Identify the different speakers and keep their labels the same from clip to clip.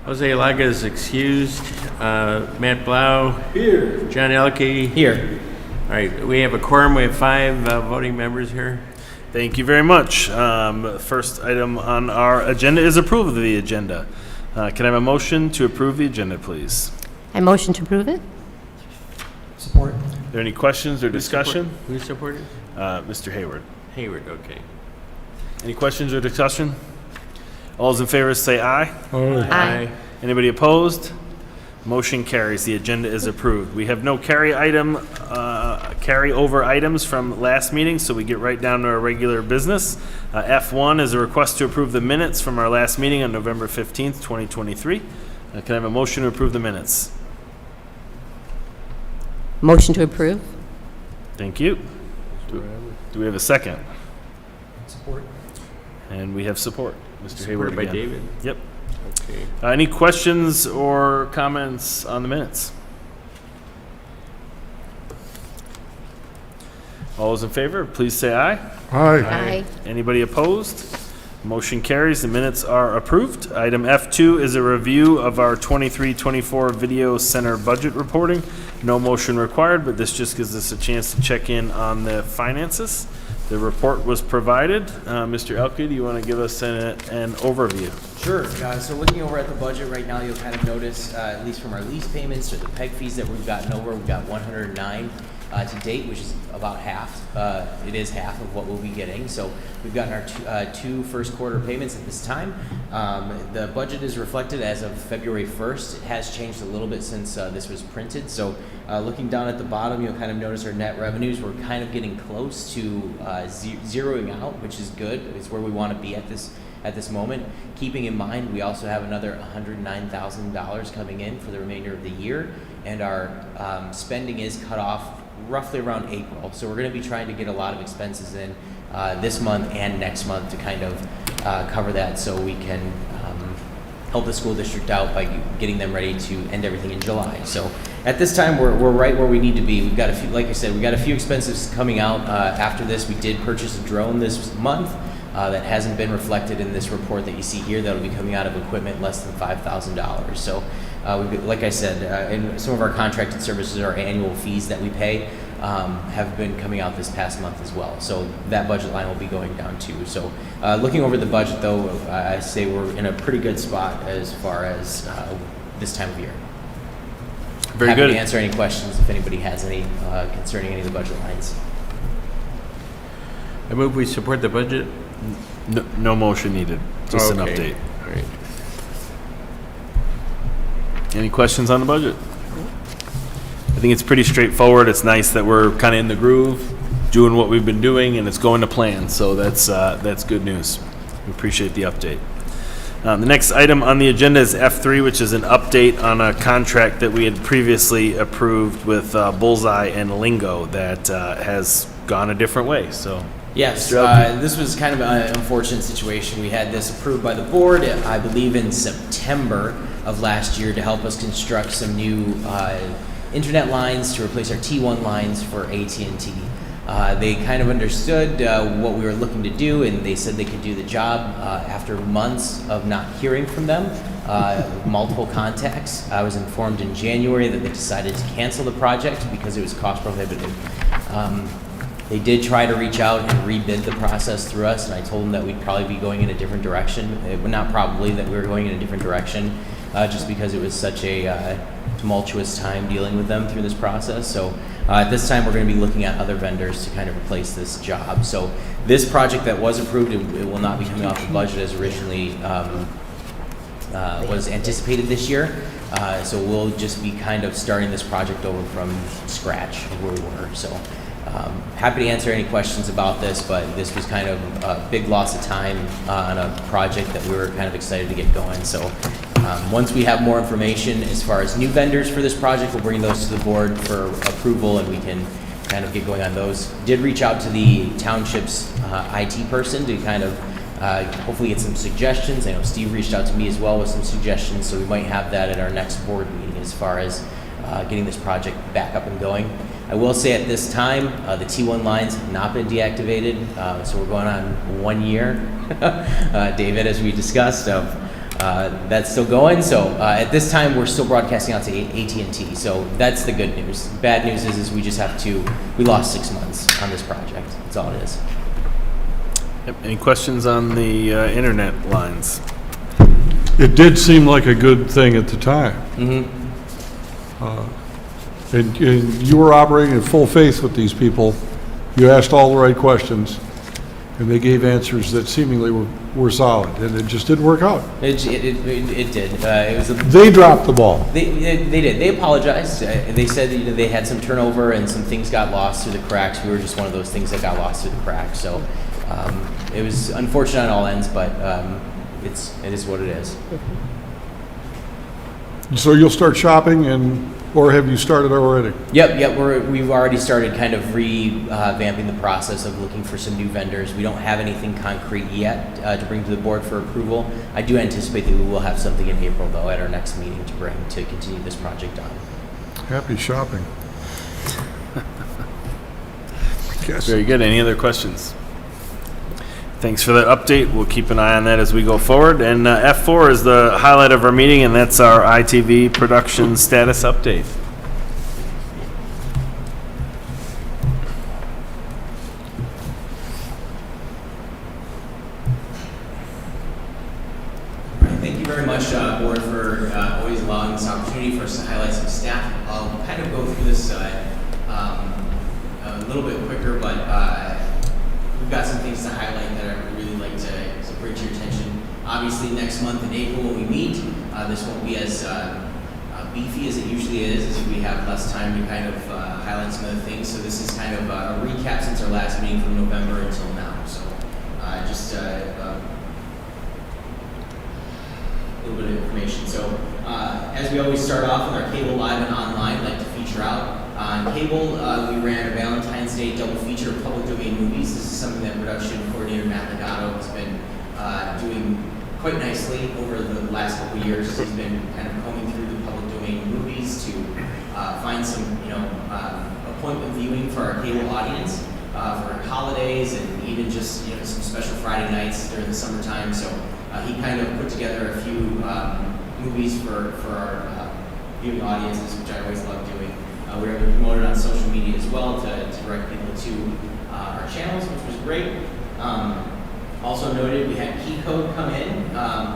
Speaker 1: Jose Laga is excused. Matt Blau.
Speaker 2: Here.
Speaker 1: John Elke.
Speaker 3: Here.
Speaker 1: All right, we have a quorum. We have 5 voting members here.
Speaker 2: Thank you very much. First item on our agenda is approval of the agenda. Can I have a motion to approve the agenda, please?
Speaker 4: I motion to approve it.
Speaker 3: Support.
Speaker 2: Are there any questions or discussion?
Speaker 1: Who supported?
Speaker 2: Mr. Hayward.
Speaker 1: Hayward, okay.
Speaker 2: Any questions or discussion? All those in favor say aye.
Speaker 4: Aye.
Speaker 2: Anybody opposed? Motion carries. The agenda is approved. We have no carryover items from last meeting, so we get right down to our regular business. F1 is a request to approve the minutes from our last meeting on November 15th, 2023. Can I have a motion to approve the minutes?
Speaker 4: Motion to approve.
Speaker 2: Thank you. Do we have a second?
Speaker 3: Support.
Speaker 2: And we have support. Mr. Hayward
Speaker 1: Supported by
Speaker 2: again.
Speaker 1: David.
Speaker 2: Yep.
Speaker 1: Okay.
Speaker 2: Any questions or comments on the minutes? All those in favor, please say aye.
Speaker 4: Aye.
Speaker 2: Anybody opposed? Motion carries. The minutes are approved. Item F2 is a review of our 23-24 Video Center budget reporting. No motion required, but this just gives us a chance to check in on the finances. The report was provided. Mr. Elke, do you want to give us an overview?
Speaker 3: Sure. So looking over at the budget right now, you'll kind of notice, at least from our lease payments or the PEG fees that we've gotten over, we've got 109 to date, which is about half. It is half of what we'll be getting. So we've gotten our two first quarter payments at this time. The budget is reflected as of February 1st. It has changed a little bit since this was printed. So looking down at the bottom, you'll kind of notice our net revenues. We're kind of getting close to zeroing out, which is good. It's where we want to be at this moment. Keeping in mind, we also have another $109,000 coming in for the remainder of the year, and our spending is cut off roughly around April. So we're going to be trying to get a lot of expenses in this month and next month to kind of cover that, so we can help the school district out by getting them ready to end everything in July. So at this time, we're right where we need to be. We've got a few, like I said, we've got a few expenses coming out after this. We did purchase a drone this month. That hasn't been reflected in this report that you see here. That'll be coming out of equipment less than $5,000. So, like I said, in some of our contracted services, our annual fees that we pay have been coming out this past month as well. So that budget line will be going down too. So, looking over the budget, though, I say we're in a pretty good spot as far as this time of year.
Speaker 2: Very
Speaker 3: Happy
Speaker 2: good.
Speaker 3: to answer any questions if anybody has any concerning any of the budget lines.
Speaker 1: I move we support the budget.
Speaker 2: No motion needed. Just an
Speaker 1: Okay.
Speaker 2: update.
Speaker 1: All right.
Speaker 2: Any questions on the budget? I think it's pretty straightforward. It's nice that we're kind of in the groove, doing what we've been doing, and it's going to plan. So that's good news. We appreciate the update. The next item on the agenda is F3, which is an update on a contract that we had previously approved with Bullseye and Lingo that has gone a different way. So.
Speaker 3: Yes, this was kind of an unfortunate situation. We had this approved by the board, I believe, in September of last year to help us construct some new internet lines to replace our T1 lines for AT&T. They kind of understood what we were looking to do, and they said they could do the job after months of not hearing from them, multiple contacts. I was informed in January that they decided to cancel the project because it was cost prohibitive. They did try to reach out and rebid the process through us, and I told them that we'd probably be going in a different direction. Not probably, that we were going in a different direction, just because it was such a tumultuous time dealing with them through this process. So at this time, we're going to be looking at other vendors to kind of replace this job. So this project that was approved, it will not be coming off the budget as originally was anticipated this year. So we'll just be kind of starting this project over from scratch of where we were. So. Happy to answer any questions about this, but this was kind of a big loss of time on a project that we were kind of excited to get going. So once we have more information as far as new vendors for this project, we'll bring those to the board for approval, and we can kind of get going on those. Did reach out to the township's IT person to kind of hopefully get some suggestions. I know Steve reached out to me as well with some suggestions, so we might have that at our next board meeting as far as getting this project back up and going. I will say at this time, the T1 lines have not been deactivated, so we're going on 1 year, David, as we discussed, of that's still going. So at this time, we're still broadcasting out to AT&T. So that's the good news. Bad news is we just we lost 6 months on this project. That's all it is.
Speaker 2: Yep. Any questions on the internet lines?
Speaker 5: It did seem like a good thing at the time. And you were operating in full faith with these people. You asked all the right questions, and they gave answers that seemingly were solid, and it just didn't work out.
Speaker 3: It did. It was
Speaker 5: They dropped the ball.
Speaker 3: They did. They apologized. They said that, they had some turnover and some things got lost through the cracks. We were just one of those things that got lost through the cracks. So it was unfortunate on all ends, but it is what it is.
Speaker 5: So you'll start shopping, or have you started already?
Speaker 3: Yep. We've already started kind of revamping the process of looking for some new vendors. We don't have anything concrete yet to bring to the board for approval. I do anticipate that we will have something in April, though, at our next meeting to bring to continue this project on.
Speaker 5: Happy shopping. Yes.
Speaker 2: Very good. Any other questions? Thanks for that update. We'll keep an eye on that as we go forward. And F4 is the highlight of our meeting, and that's our ITV production status update.
Speaker 3: Thank you very much, Board, for always allowing this opportunity for us to highlight some staff. I'll kind of go through this a little bit quicker, but we've got some things to highlight that I would really like to bring to your attention. Obviously, next month in April when we meet, this won't be as beefy as it usually is, as we have less time to kind of highlight some other things. So this is kind of a recap since our last meeting from November until now. So just a little bit of information. So as we always start off with our cable live and online, I'd like to feature out. On cable, we ran a Valentine's Day double feature of public domain movies. This is something that production coordinator Matt Legato has been doing quite nicely over the last couple of years. He's been kind of combing through the public domain movies to find some, appointment viewing for our cable audience for holidays and even just some special Friday nights during the summertime. So he kind of put together a few movies for our viewing audiences, which I always love doing. We were able to promote it on social media as well to direct people to our channels, which was great. Also noted, we had Key Code come in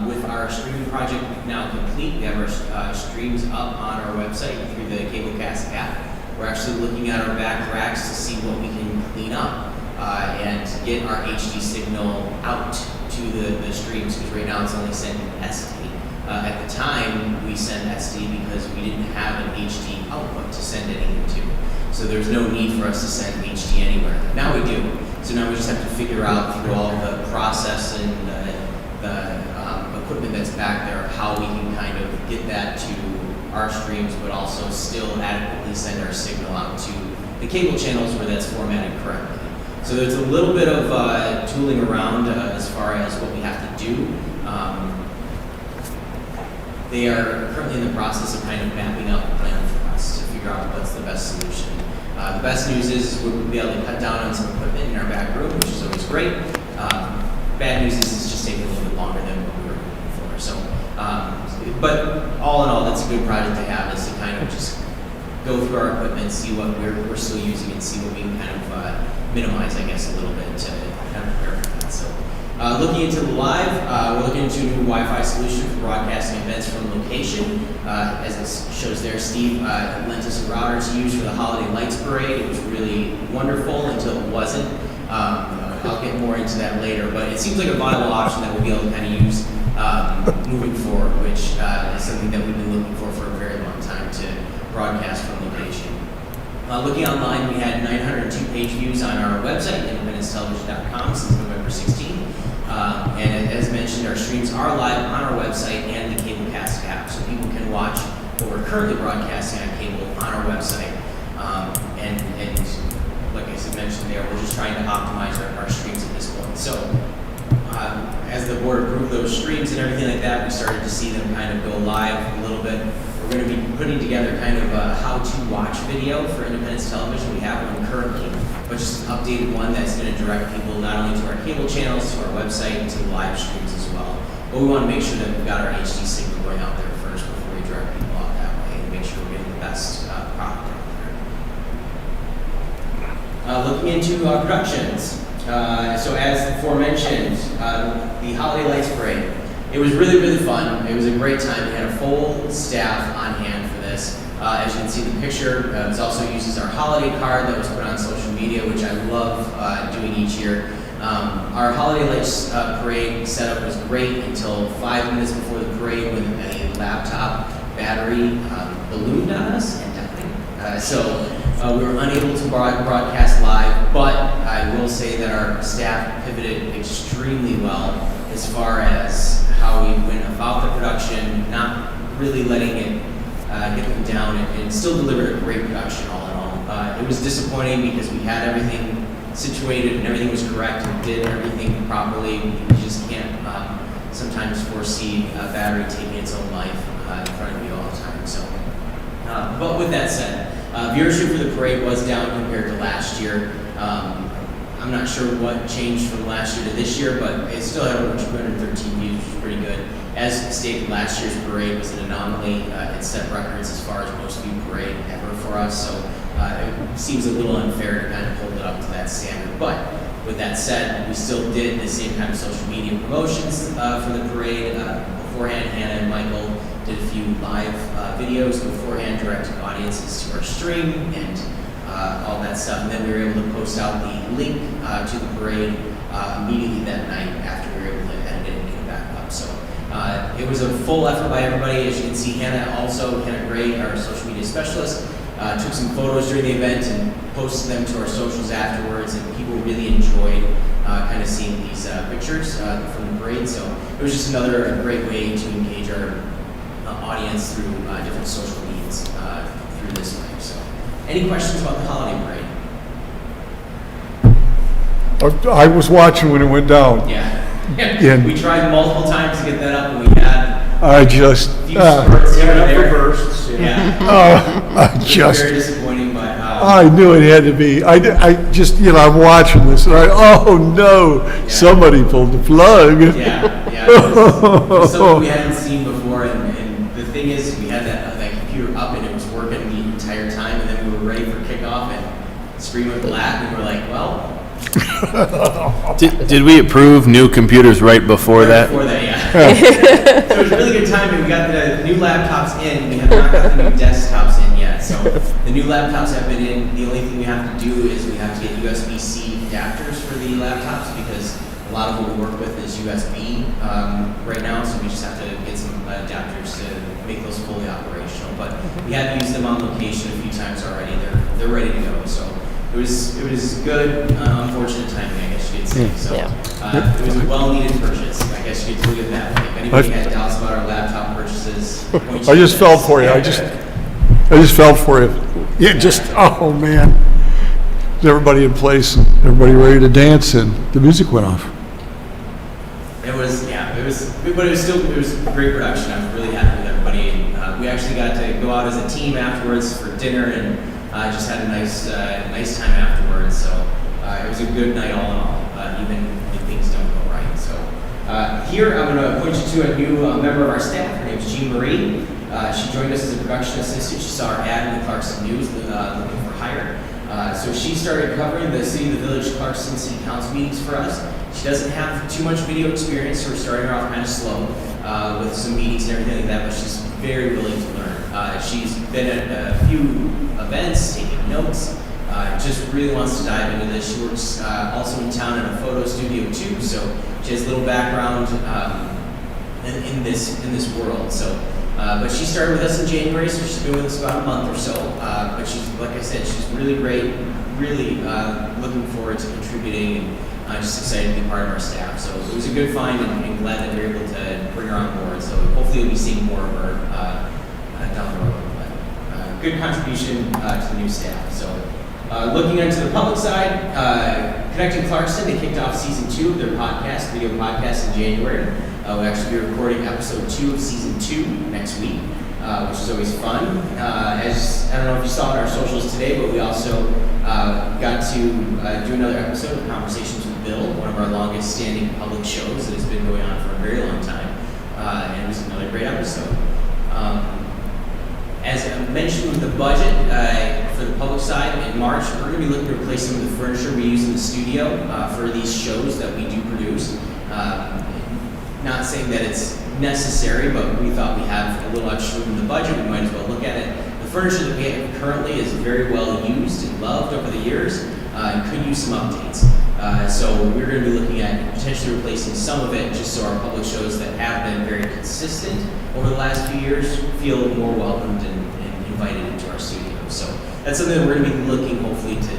Speaker 3: with our streaming project now complete. We have our streams up on our website through the CableCast app. We're actually looking at our back racks to see what we can clean up and get our HD signal out to the streams, because right now it's only sending SD. At the time, we sent SD because we didn't have an HD output to send anything to. So there's no need for us to send HD anywhere. Now we do. So now we just have to figure out through all the process and the equipment that's back there how we can kind of get that to our streams, but also still adequately send our signal out to the cable channels where that's formatted correctly. So there's a little bit of tooling around as far as what we have to do. They are currently in the process of kind of mapping out the plan for us to figure out what's the best solution. The best news is we'll be able to cut down on some equipment in our back room, which is always great. Bad news is it's just taking a little bit longer than what we were looking for. So, but all in all, that's a good project to have, is to kind of just go through our equipment, see what we're still using, and see what we can kind of minimize, I guess, a little bit to kind of prepare for that. So. Looking into the live, we're looking into a new Wi-Fi solution for broadcasting events from location. As it shows there, Steve lent us a router to use for the Holiday Lights Parade. It was really wonderful until it wasn't. I'll get more into that later, but it seems like a viable option that we'll be able to kind of use moving forward, which is something that we've been looking for a very long time to broadcast from location. Looking online, we had 902 page views on our website, independencetelevision.com, since November 16th. And as mentioned, our streams are live on our website and the CableCast app, so people can watch what we're currently broadcasting on cable on our website. And like I said, mentioned there, we're just trying to optimize our streams at this point. So as the board approved those streams and everything like that, we started to see them kind of go live a little bit. We're going to be putting together kind of a how-to-watch video for Independence Television. We have one currently, but just an updated one that's going to direct people not only to our cable channels, to our website, and to the live streams as well. But we want to make sure that we've got our HD signal going out there first before we direct people out that way and make sure we're getting the best product out there. Looking into productions. So as aforementioned, the Holiday Lights Parade. It was really, really fun. It was a great time. We had a full staff on hand for this. As you can see in the picture, it also uses our holiday card that was put on social media, which I love doing each year. Our Holiday Lights Parade setup was great until 5 minutes before the parade when a laptop battery ballooned on us and died. So we were unable to broadcast live, but I will say that our staff pivoted extremely well as far as how we went about the production, not really letting it get them down, and still delivered a great production all in all. It was disappointing because we had everything situated and everything was correct and did everything properly. You just can't sometimes foresee a battery taking its own life in front of you all the time. So, but with that said, viewership for the parade was down compared to last year. I'm not sure what changed from last year to this year, but it still had over 213 views, which is pretty good. As stated, last year's parade was an anomaly. It set records as far as most viewed parade ever for us, so it seems a little unfair to kind of hold it up to that standard. But with that said, we still did the same kind of social media promotions for the parade. Beforehand, Hannah and Michael did a few live videos beforehand, directing audiences to our stream and all that stuff. And then we were able to post out the link to the parade immediately that night after we were able to edit it and get it back up. So it was a full effort by everybody. As you can see, Hannah Gray, our social media specialist, took some photos during the event and posted them to our socials afterwards, and people really enjoyed kind of seeing these pictures from the parade. So it was just another great way to engage our audience through different social means through this way. So, any questions about the holiday parade?
Speaker 5: I was watching when it went down.
Speaker 3: Yeah.
Speaker 5: And
Speaker 3: we tried multiple times to get that up, and we had
Speaker 5: I just,
Speaker 3: a few spurts here and there.
Speaker 1: bursts.
Speaker 3: Yeah.
Speaker 5: I
Speaker 3: It was
Speaker 5: just,
Speaker 3: very disappointing, but
Speaker 5: I knew it had to be. I just, I'm watching this, and oh no, somebody pulled the plug.
Speaker 3: yeah, it was something we hadn't seen before, and the thing is, we had that computer up and it was working the entire time, and then we were ready for kickoff, and screen went black, and we were like, well.
Speaker 2: Did we approve new computers right before that?
Speaker 3: Before that, yeah. So it was really good timing. We got the new laptops in. We have not got the new desktops in yet. So the new laptops have been in. The only thing we have to do is we have to get USB-C adapters for the laptops because a lot of what we work with is USB right now. So we just have to get some adapters to make those fully operational. But we have used them on location a few times already. They're ready to go. So. It was good, unfortunate timing, I guess you could say. So it was a well-needed purchase. I guess you could look at that way. If anybody had doubts about our laptop purchases,
Speaker 5: I just felt for you. I just felt for you. Yeah, just, oh man. Everybody in place, and everybody ready to dance, and the music went off.
Speaker 3: It was a great production. I was really happy with everybody. And, we actually got to go out as a team afterwards for dinner and just had a nice time afterwards. So it was a good night all in all, even when things don't go right. So here I'm going to point you to a new member of our staff. Her name is Jean Marie. She joined us as a production assistant. She saw our ad in the Clarkston News looking for hire. So she started covering the City of the Village Clarkston City Council meetings for us. She doesn't have too much video experience, so we're starting her off kind of slow with some meetings and everything like that, but she's very willing to learn. She's been at a few events, taking notes, just really wants to dive into this. She works also in town in a photo studio too, so she has a little background in this world. So, but she started with us in January, so she's been with us about a month or so. But she's, like I said, she's really great, really looking forward to contributing, and just excited to be part of our staff. So it was a good find, and glad that we were able to bring her on board. So hopefully we'll be seeing more of her down the road. But good contribution to the new staff. So looking into the public side, Connecting Clarkston, they kicked off season 2 of their podcast, video podcast in January. We'll actually be recording episode 2 of season 2 next week, which is always fun. As I don't know if you saw it on our socials today, but we also got to do another episode of Conversations with Bill, one of our longest standing public shows that has been going on for a very long time. and it was another great episode. As I mentioned with the budget for the public side, in March, we're going to be looking to replace some of the furniture we use in the studio for these shows that we do produce. Not saying that it's necessary, but we thought we have a little extra room in the budget, we might as well look at it. The furniture that we have currently is very well used and loved over the years and could use some updates. So we're going to be looking at potentially replacing some of it just so our public shows that have been very consistent over the last few years feel more welcomed and invited into our studio. So that's something that we're going to be looking hopefully to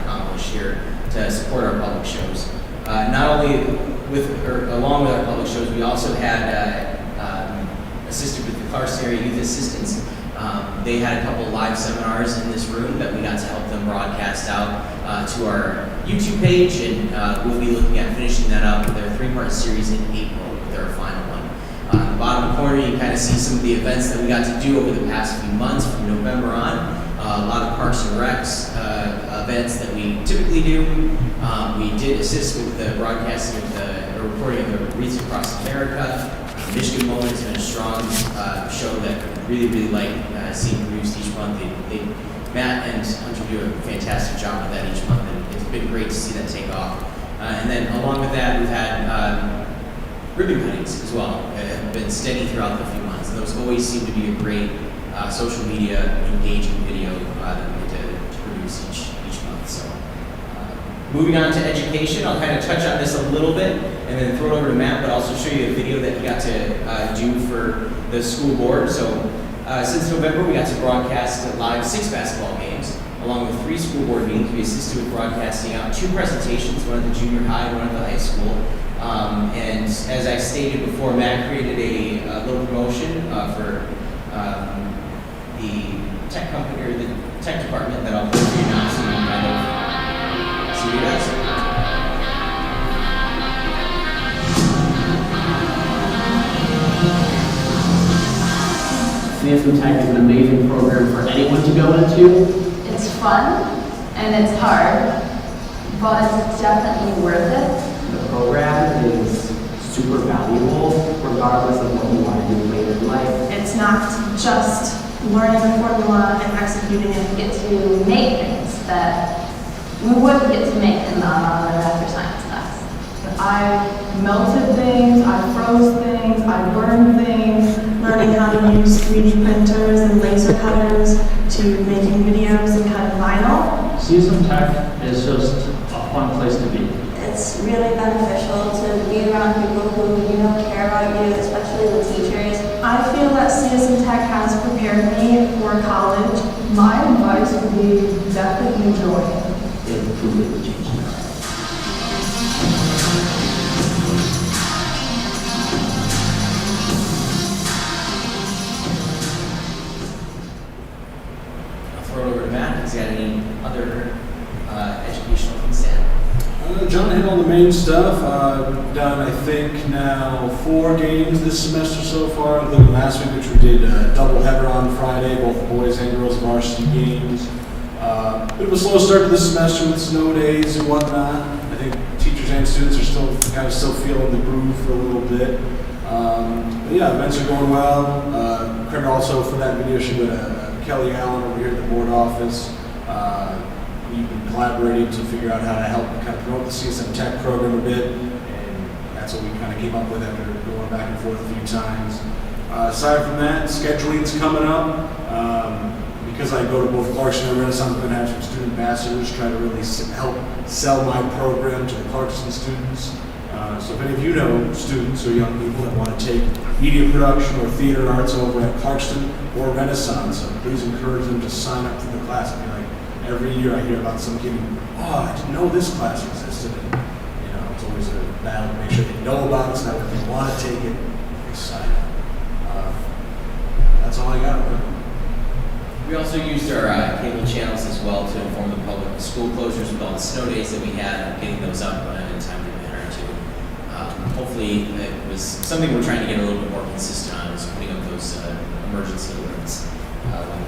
Speaker 3: accomplish here to support our public shows. Not only along with our public shows, we also had assisted with the Clarkston Area Youth Assistance. They had a couple live seminars in this room that we got to help them broadcast out to our YouTube page, and we'll be looking at finishing that up with their 3-part series in April with their final one. On the bottom corner, you kind of see some of the events that we got to do over the past few months from November on. A lot of Parks and Recs events that we typically do. We did assist with the broadcasting of the reporting of the Wreaths Across America. Michigan Moment has been a strong show that we really like seeing produced each month. Matt and Hunter do a fantastic job with that each month, and it's been great to see that take off. And then along with that, we've had ribbon cuttings as well. Have been steady throughout the few months. And those always seem to be a great social media engaging video that we get to produce each month. So moving on to education, I'll kind of touch on this a little bit and then throw it over to Matt, but also show you a video that he got to do for the school board. So since November, we got to broadcast live 6 basketball games, along with 3 school board meetings. We assisted with broadcasting out 2 presentations, one at the junior high, one at the high school. And as I stated before, Matt created a little promotion for the tech company or the tech department that I'll put for you now, so you can kind of see what it does.
Speaker 6: CSM Tech is an amazing program for anyone to go into.
Speaker 7: It's fun and it's hard, but it's definitely worth it.
Speaker 6: The program is super valuable regardless of what you want to do later in life.
Speaker 7: It's not just learning the formula and executing it. You get to make things that we wouldn't get to make in the after science class. I melted things, I froze things, I burned things, learning how to use 3D printers and laser cutters to making videos and cutting vinyl.
Speaker 8: CSM Tech is just a fun place to be.
Speaker 9: It's really beneficial to be around people who care about you, especially the teachers.
Speaker 7: I feel that CSM Tech has prepared me for college.
Speaker 10: My advice would be definitely enjoy it.
Speaker 6: It completely changed my life.
Speaker 3: I'll throw it over to Matt. Has he got any other educational things to add?
Speaker 11: John hit on the main stuff. Done, I think, now 4 games this semester so far, including last week, which we did a doubleheader on Friday, both boys and girls varsity games. Bit of a slow start to the semester with snow days and whatnot. I think teachers and students are still feeling the groove for a little bit. But yeah, events are going well. Credit also for that video shoot with Kelly Allen over here at the board office. We've been collaborating to figure out how to help kind of promote the CSM Tech program a bit, and that's what we kind of came up with after going back and forth a few times. Aside from that, scheduling's coming up. Because I go to both Clarkston and Renaissance, I'm going to have some student ambassadors try to really help sell my program to the Clarkston students. So if any of you know students or young people that want to take media production or theater arts over at Clarkston or Renaissance, please encourage them to sign up for the class. I mean, like, every year I hear about some kid who, I didn't know this class existed. And, it's always a battle to make sure they know about it, so that if they want to take it, they sign up. That's all I got.
Speaker 3: We also used our cable channels as well to inform the public of school closures with all the snow days that we had, getting those up in a timely manner too. Hopefully it was something we're trying to get a little bit more consistent on, is putting up those emergency alerts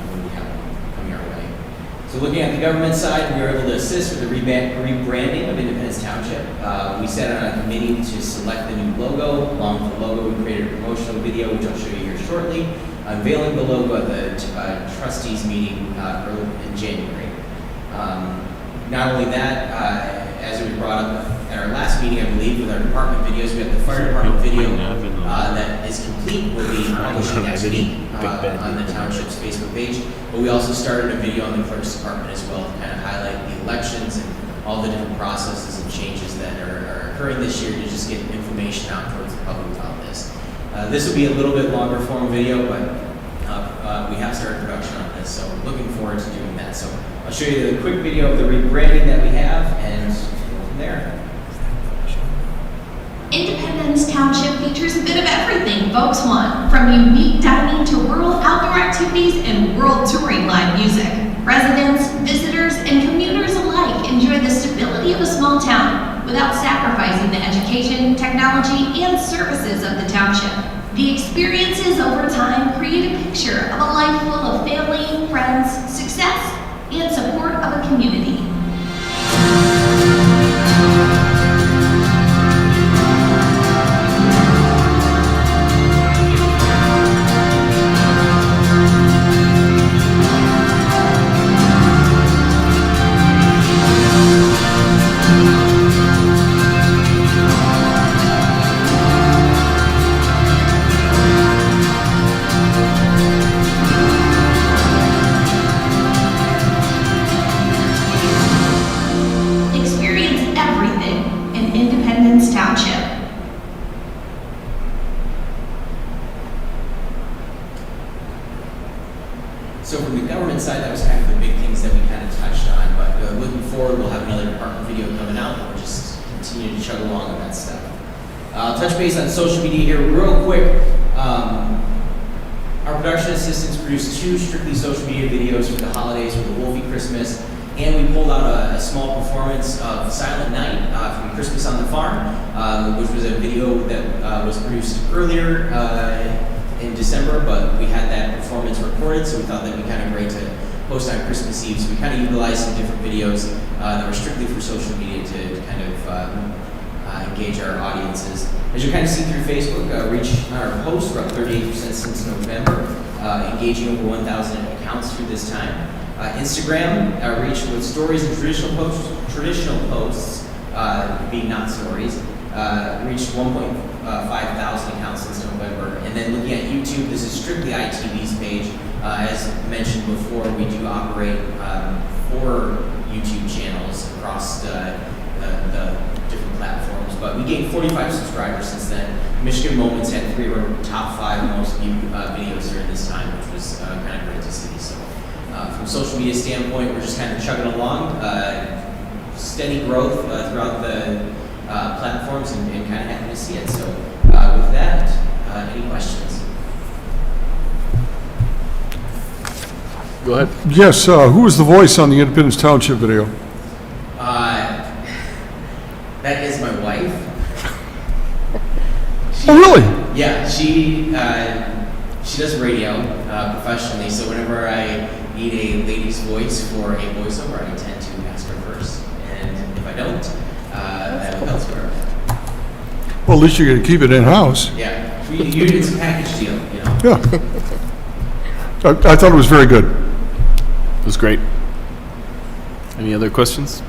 Speaker 3: when we have them coming our way. So looking at the government side, we were able to assist with the rebranding of Independence Township. We sat on a committee to select the new logo. Along with the logo, we created a promotional video, which I'll show you here shortly, unveiling the logo at the trustees meeting early in January. Not only that, as it was brought up at our last meeting, I believe, with our department videos, we have the fire department video that is complete. Will be published next week on the township's Facebook page. But we also started a video on the clerk's department as well to kind of highlight the elections and all the different processes and changes that are occurring this year to just get information out towards the public about this. This will be a little bit longer form video, but we have started production on this, so we're looking forward to doing that. So I'll show you the quick video of the rebranding that we have, and go from there.
Speaker 7: Independence Township features a bit of everything folks want, from unique dining to rural outdoor activities and world touring live music. Residents, visitors, and commuters alike enjoy the stability of a small town without sacrificing the education, technology, and services of the township. The experiences over time create a picture of a life full of family, friends, success, and support of a community. Township.
Speaker 3: So from the government side, that was kind of the big things that we kind of touched on, but looking forward, we'll have another department video coming out, and we'll just continue to chug along on that stuff. I'll touch base on social media here real quick. Our production assistants produced 2 strictly social media videos for the holidays, for the Wolfie Christmas, and we pulled out a small performance of Silent Night from Christmas on the Farm, which was a video that was produced earlier in December, but we had that performance recorded, so we thought that'd be kind of great to post on Christmas Eve. So we kind of utilized some different videos that were strictly for social media to kind of engage our audiences. As you kind of see through Facebook, reach on our posts, we're up 38% since November, engaging over 1,000 accounts through this time. Instagram reach with stories and traditional posts being not stories, reached 1.5 thousand accounts since November. And then looking at YouTube, this is strictly ITV's page. As mentioned before, we do operate 4 YouTube channels across the different platforms, but we gained 45 subscribers since then. Michigan Moments had 3 of our top 5 most viewed videos during this time, which was kind of great to see. So from a social media standpoint, we're just kind of chugging along, steady growth throughout the platforms, and kind of happy to see it. So with that, any questions?
Speaker 2: Go ahead.
Speaker 5: Yes, who was the voice on the Independence Township video?
Speaker 3: That is my wife.
Speaker 5: Oh, really?
Speaker 3: Yeah, she does radio professionally, so whenever I need a lady's voice for a voiceover, I tend to ask her first. And if I don't, that will elsewhere.
Speaker 5: Well, at least you're going to keep it in-house.
Speaker 3: Yeah, it's a package deal, you know.
Speaker 5: Yeah. I thought it was very good.
Speaker 2: It was great. Any other questions?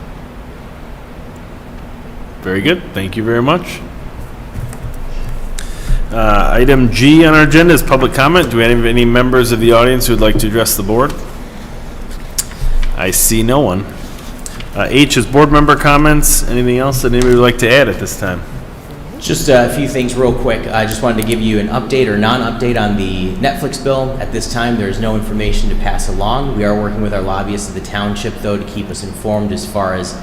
Speaker 2: Very good. Thank you very much. Item G on our agenda is public comment. Do we have any members of the audience who would like to address the board? I see no one. H is board member comments. Anything else that anybody would like to add at this time?
Speaker 3: Just a few things real quick. I just wanted to give you an update or non-update on the Netflix bill. At this time, there's no information to pass along. We are working with our lobbyists of the township, though, to keep us informed as far as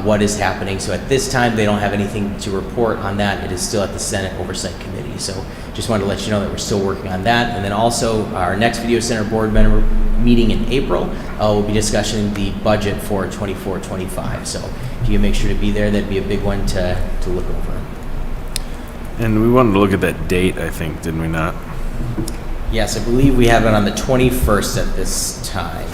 Speaker 3: what is happening. So at this time, they don't have anything to report on that. It is still at the Senate Oversight Committee. So just wanted to let you know that we're still working on that. And then also, our next Video Center board member meeting in April, we'll be discussing the budget for 24-25. So if you make sure to be there, that'd be a big one to look over.
Speaker 2: And we wanted to look at that date, I think, didn't we not?
Speaker 3: Yes, I believe we have it on the 21st at this time.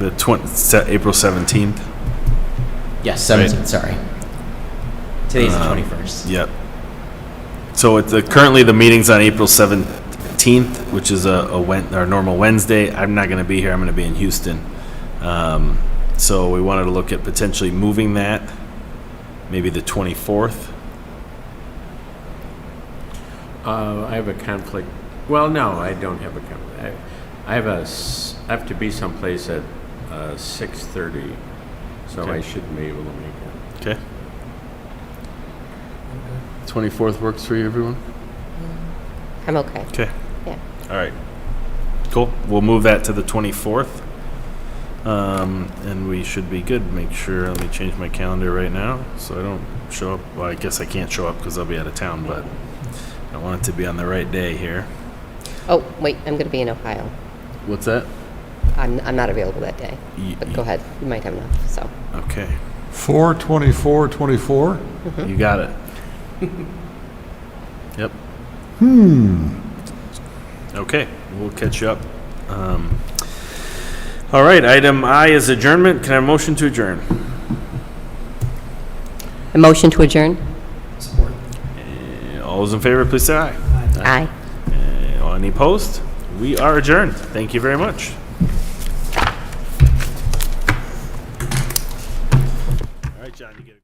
Speaker 2: April 17th.
Speaker 3: Yes, 17th, sorry. Today's the 21st.
Speaker 2: Yep. So currently the meeting's on April 17th, which is our normal Wednesday. I'm not going to be here. I'm going to be in Houston. So we wanted to look at potentially moving that, maybe the 24th.
Speaker 1: I have a conflict. Well, no, I don't have a conflict. I have to be someplace at 6:30, so
Speaker 2: Okay.
Speaker 1: I should be able to make it.
Speaker 2: Okay. 24th works for you, everyone?
Speaker 4: I'm okay.
Speaker 2: Okay.
Speaker 4: Yeah.
Speaker 2: All right. Cool. We'll move that to the 24th. And we should be good. Make sure, let me change my calendar right now so I don't show up. Well, I guess I can't show up because I'll be out of town, but I want it to be on the right day here.
Speaker 4: Oh, wait, I'm going to be in Ohio.
Speaker 2: What's that?
Speaker 4: I'm not available that day, but go ahead. You might have enough, so.
Speaker 2: Okay.
Speaker 5: 4/24/24?
Speaker 2: You got it. Yep. Okay, we'll catch you up. All right, item I is adjournment. Can I have a motion to adjourn?
Speaker 4: A motion to adjourn?
Speaker 3: Support.
Speaker 2: All those in favor, please say aye.
Speaker 4: Aye.
Speaker 2: Any opposed? We are adjourned. Thank you very much. All right, John, you get it.